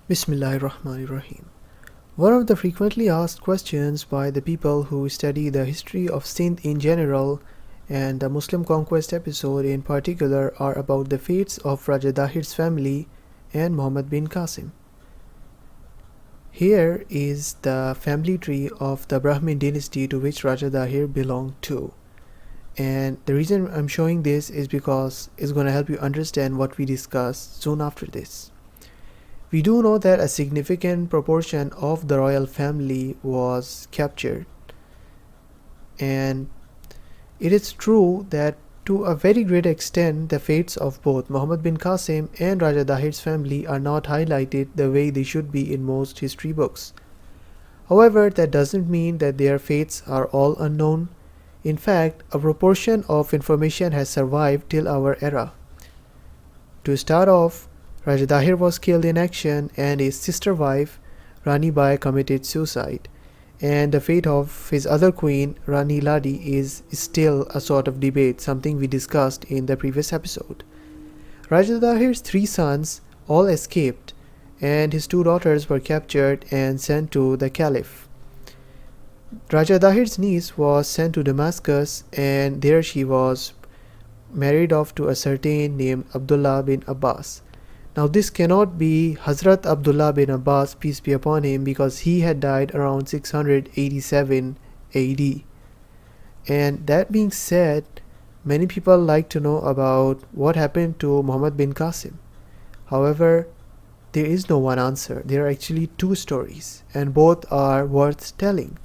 Bismillahirrahmanirrahim. One of the frequently asked questions by the people who study the history of Sindh in general and the Muslim conquest episode in particular are about the fates of Raja Dahir's family and Muhammad bin Qasim. Here is the family tree of the Brahmin dynasty to which Raja Dahir belonged to. And the reason I'm showing this is because it's going to help you understand what we discussed soon after this. We do know that a significant proportion of the royal family was captured, and it is true that to a very great extent the fates of both Muhammad bin Qasim and Raja Dahir's family are not highlighted the way they should be in most history books. However, that doesn't mean that their fates are all unknown. In fact, a proportion of information has survived till our era. To start off, Raja Dahir was killed in action and his sister wife Rani Bai committed suicide, and the fate of his other queen Rani Ladi is still a sort of debate, something we discussed in the previous episode. Raja Dahir's three sons all escaped and his two daughters were captured and sent to the Caliph. Raja Dahir's niece was sent to Damascus and there she was married off to a certain named Abdullah bin Abbas. Now this cannot be Hazrat Abdullah bin Abbas, peace be upon him, because he had died around 687 AD. And that being said, many people like to know about what happened to Muhammad bin Qasim. However, there is no one answer. There are actually two stories and both are worth telling.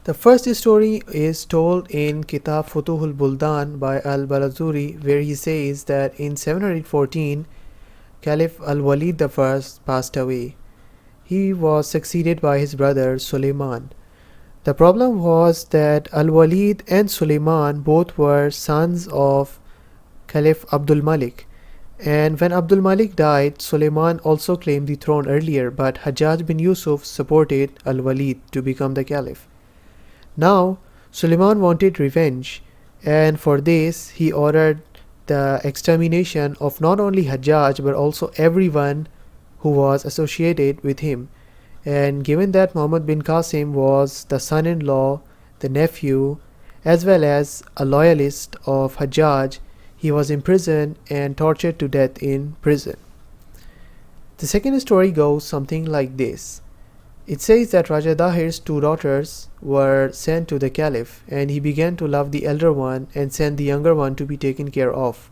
The first story is told in Kitab Futuhul Buldan by al-Balazuri, where he says that in 714 Caliph al-Walid I passed away. He was succeeded by his brother Suleiman. The problem was that al-Walid and Suleiman both were sons of Caliph Abdul Malik, and when Abdul Malik died, Suleiman also claimed the throne earlier, but Hajjaj bin Yusuf supported al-Walid to become the Caliph. Now, Suleiman wanted revenge, and for this he ordered the extermination of not only Hajjaj but also everyone who was associated with him. And given that Muhammad bin Qasim was the son-in-law, the nephew, as well as a loyalist of Hajjaj, he was imprisoned and tortured to death in prison. The second story goes something like this. It says that Raja Dahir's two daughters were sent to the Caliph, and he began to love the elder one and sent the younger one to be taken care of.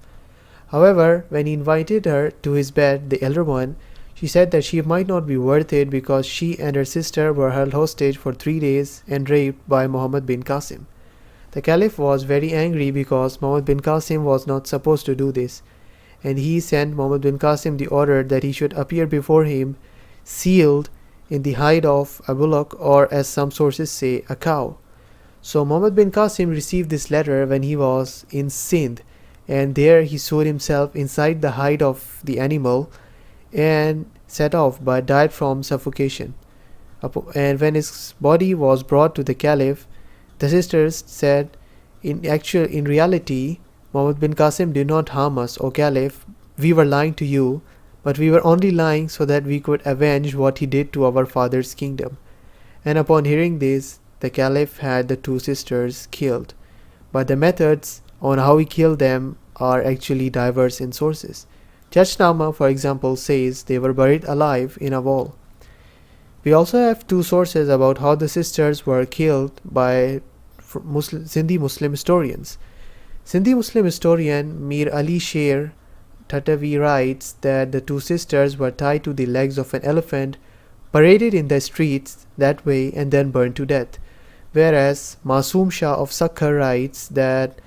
However, when he invited her to his bed, the elder one, she said that she might not be worth it because she and her sister were held hostage for 3 days and raped by Muhammad bin Qasim. The Caliph was very angry because Muhammad bin Qasim was not supposed to do this, and he sent Muhammad bin Qasim the order that he should appear before him sealed in the hide of a bullock, or as some sources say, a cow. So Muhammad bin Qasim received this letter when he was in Sindh, and there he sewed himself inside the hide of the animal and set off but died from suffocation. And when his body was brought to the Caliph, the sisters said, in reality, Muhammad bin Qasim did not harm us, O Caliph. We were lying to you, but we were only lying so that we could avenge what he did to our father's kingdom. And upon hearing this, the Caliph had the two sisters killed. But the methods on how he killed them are actually diverse in sources. Jajnama, for example, says they were buried alive in a wall. We also have two sources about how the sisters were killed by Sindhi Muslim historians. Sindhi Muslim historian Mir Ali Sher Tatavi writes that the two sisters were tied to the legs of an elephant, paraded in the streets that way, and then burned to death. Whereas Masoom Shah of Sakkar writes that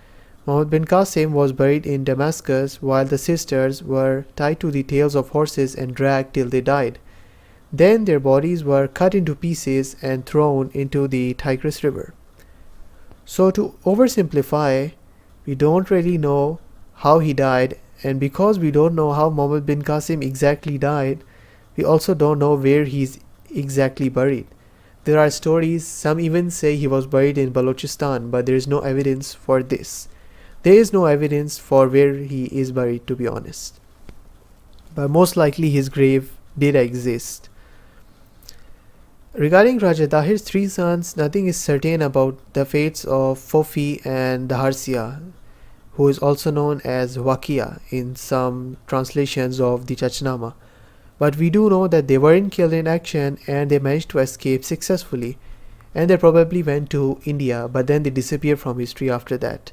Muhammad bin Qasim was buried in Damascus while the sisters were tied to the tails of horses and dragged till they died. Then their bodies were cut into pieces and thrown into the Tigris River. So to oversimplify, we don't really know how he died, and because we don't know how Muhammad bin Qasim exactly died, we also don't know where he's exactly buried. There are stories, some even say he was buried in Balochistan, but there is no evidence for this. There is no evidence for where he is buried, to be honest. But most likely his grave did exist. Regarding Raja Dahir's three sons, nothing is certain about the fates of Fofi and Daharsia, who is also known as Wakia in some translations of the Chachnama. But we do know that they weren't killed in action and they managed to escape successfully. And they probably went to India, but then they disappeared from history after that.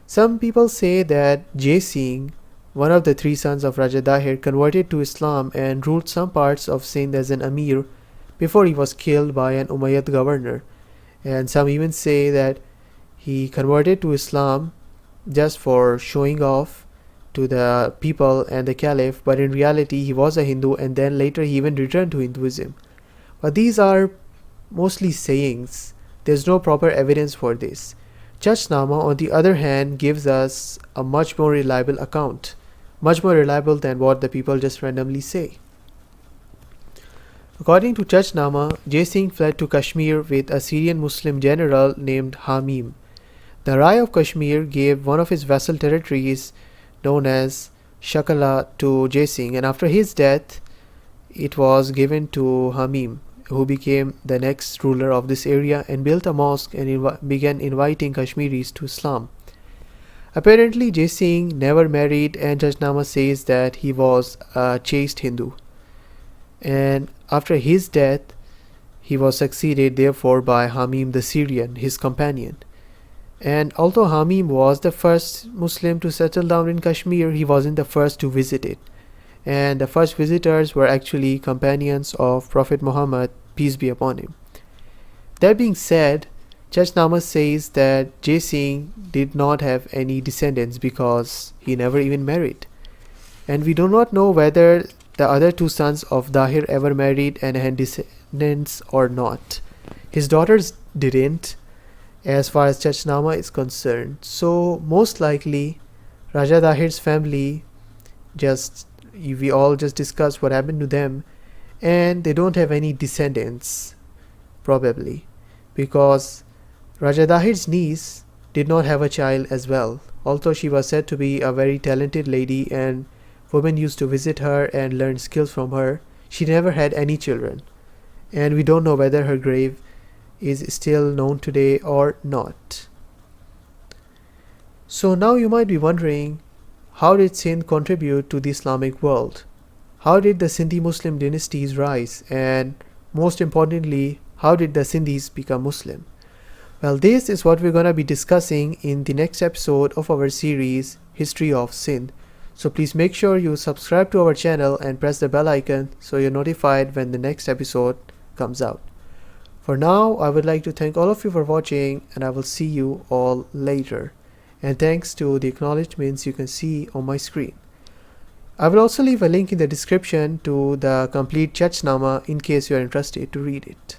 Some people say that Jai Singh, one of the three sons of Raja Dahir, converted to Islam and ruled some parts of Sindh as an Amir before he was killed by an Umayyad governor. And some even say that he converted to Islam just for showing off to the people and the Caliph, but in reality he was a Hindu and then later he even returned to Hinduism. But these are mostly sayings. There's no proper evidence for this. Chachnama, on the other hand, gives us a much more reliable account, much more reliable than what the people just randomly say. According to Chachnama, Jai Singh fled to Kashmir with a Syrian Muslim general named Hamim. The Rai of Kashmir gave one of his vassal territories, known as Shakala, to Jai Singh, and after his death, it was given to Hamim, who became the next ruler of this area and built a mosque and began inviting Kashmiris to Islam. Apparently, Jai Singh never married, and Chachnama says that he was a chaste Hindu. And after his death, he was succeeded therefore by Hamim the Syrian, his companion. And although Hamim was the first Muslim to settle down in Kashmir, he wasn't the first to visit it. And the first visitors were actually companions of Prophet Muhammad, peace be upon him. That being said, Chachnama says that Jai Singh did not have any descendants because he never even married. And we do not know whether the other two sons of Dahir ever married and had descendants or not. His daughters didn't, as far as Chachnama is concerned. So most likely, Raja Dahir's family we all just discussed what happened to them, and they don't have any descendants, probably, because Raja Dahir's niece did not have a child as well. Although she was said to be a very talented lady and women used to visit her and learn skills from her, she never had any children. And we don't know whether her grave is still known today or not. So now you might be wondering, how did Sindh contribute to the Islamic world? How did the Sindhi Muslim dynasties rise? And most importantly, how did the Sindhis become Muslim? Well, this is what we're going to be discussing in the next episode of our series, History of Sindh. So please make sure you subscribe to our channel and press the bell icon so you're notified when the next episode comes out. For now, I would like to thank all of you for watching, and I will see you all later. And thanks to the acknowledgements you can see on my screen. I will also leave a link in the description to the complete Chachnama in case you are interested to read it.